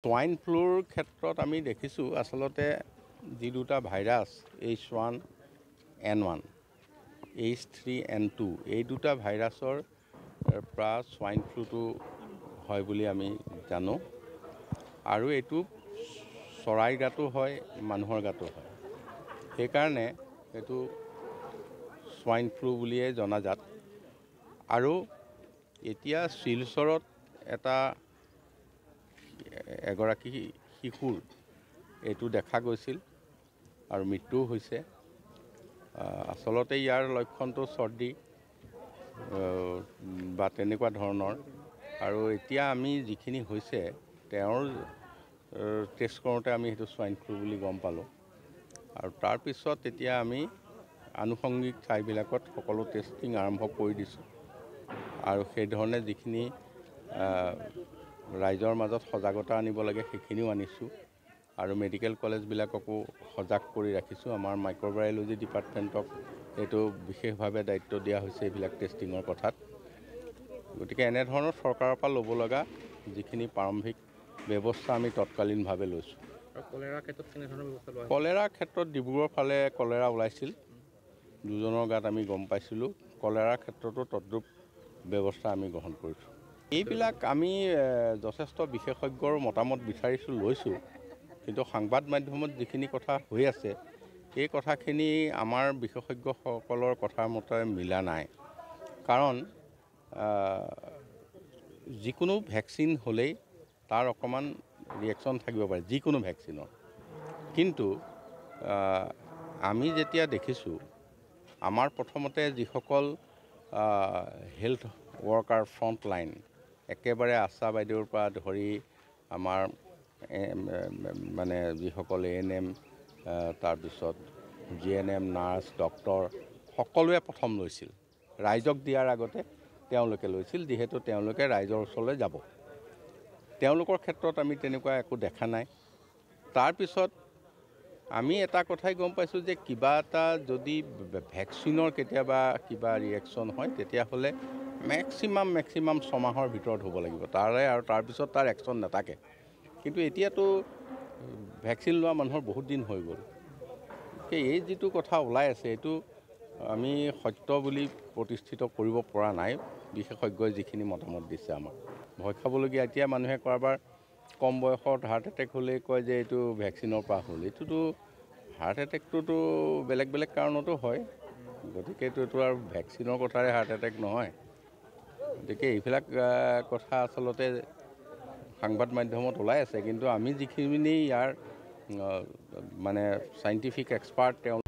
swine ফ্লুৰ ক্ষেত্ৰত আমি দেখিছোঁ আচলতে যি দুটা ভাইৰাছ H1N1 H3N2 এই দুটা ভাইৰাছৰ পৰা সোয়াইন ফ্লুটো হয় বুলি আমি জানো আৰু এইটো চৰাইৰ গাতো হয় মানুহৰ গাতো হয় সেইকাৰণে এইটো সোয়াইন ফ্লু বুলিয়ে জনাজাত আৰু এতিয়া শিলচৰত এটা এগৰাকী শিশুৰ এইটো দেখা গৈছিল আৰু মৃত্যু হৈছে আচলতে ইয়াৰ লক্ষণটো চৰ্দি বা তেনেকুৱা ধৰণৰ আৰু এতিয়া আমি যিখিনি হৈছে তেওঁৰ টেষ্ট কৰোঁতে আমি সেইটো সোয়াইন ফ্লু বুলি গম পালোঁ আৰু তাৰ পিছত এতিয়া আমি আনুষংগিক ঠাইবিলাকত সকলো টেষ্টিং আৰম্ভ কৰি দিছোঁ আৰু সেই ধৰণে যিখিনি ৰাইজৰ মাজত সজাগতা আনিব লাগে সেইখিনিও আনিছোঁ আৰু মেডিকেল কলেজবিলাককো সজাগ কৰি ৰাখিছোঁ আমাৰ মাইক্ৰ'বায়'লজি ডিপাৰ্টমেণ্টক এইটো বিশেষভাৱে দায়িত্ব দিয়া হৈছে এইবিলাক টেষ্টিঙৰ কথাত গতিকে এনেধৰণৰ চৰকাৰৰ পৰা ল'ব লগা যিখিনি প্ৰাৰম্ভিক ব্যৱস্থা আমি তৎকালীনভাৱে লৈছোঁ কলেৰাৰ ক্ষেত্ৰত কেনেধৰণৰ ব্যৱস্থা লোৱা কলেৰাৰ ক্ষেত্ৰত ডিব্ৰুগড়ৰ ফালে কলেৰা ওলাইছিল দুজনৰ গাত আমি গম পাইছিলোঁ কলেৰাৰ ক্ষেত্ৰতো তদ্ৰূপ ব্যৱস্থা আমি গ্ৰহণ কৰিছোঁ এইবিলাক আমি যথেষ্ট বিশেষজ্ঞৰ মতামত বিচাৰিছোঁ লৈছোঁ কিন্তু সংবাদ মাধ্যমত যিখিনি কথা হৈ আছে এই কথাখিনি আমাৰ বিশেষজ্ঞসকলৰ কথাৰ মতে মিলা নাই কাৰণ যিকোনো ভেকচিন হ'লেই তাৰ অকণমান ৰিয়েকশ্যন থাকিব পাৰে যিকোনো ভেকচিনৰ কিন্তু আমি যেতিয়া দেখিছোঁ আমাৰ প্ৰথমতে যিসকল হেল্থ ৱৰ্কাৰ ফ্ৰণ্ট লাইন একেবাৰে আশা বাইদেউৰ পৰা ধৰি আমাৰ মানে যিসকল ANM তাৰপিছত GNM নাৰ্ছ ডক্তৰ সকলোৱে প্ৰথম লৈছিল ৰাইজক দিয়াৰ আগতে তেওঁলোকে লৈছিল যিহেতু তেওঁলোকে ৰাইজৰ ওচৰলৈ যাব তেওঁলোকৰ ক্ষেত্ৰত আমি তেনেকুৱা একো দেখা নাই তাৰপিছত আমি এটা কথাই গম পাইছোঁ যে কিবা এটা যদি ভেকচিনৰ কেতিয়াবা কিবা ৰিয়েকশ্যন হয় তেতিয়াহ'লে মেক্সিমাম 6 মাহৰ ভিতৰত হ'ব লাগিব আৰু তাৰপিছত তাৰ একশ্যন নাথাকে কিন্তু এতিয়াতো ভেকচিন লোৱা মানুহৰ বহুত দিন হৈ গ'ল এই যিটো কথা ওলাই আছে এইটো আমি সত্য বুলি প্ৰতিষ্ঠিত কৰিব পৰা নাই বিশেষজ্ঞই যিখিনি মতামত দিছে আমাক ভয় খাবলগীয়া এতিয়া মানুহে কাৰোবাৰ কম বয়সত হাৰ্ট এটেক হ'লেই কয় যে এইটো ভেকচিনৰ পৰা হ'ল এইটোতো হাৰ্ট এটেকটোতো বেলেগ কাৰণতো হয় গতিকে এইটো আৰু ভেকচিনৰ কথাৰে হাৰ্ট এটেক নহয় গতিকে এইবিলাক কথা আচলতে সংবাদ মাধ্যমত ওলাই আছে কিন্তু আমি যিখিনি ইয়াৰ মানে চাইণ্টিফিক এক্সপাৰ্ট তেওঁ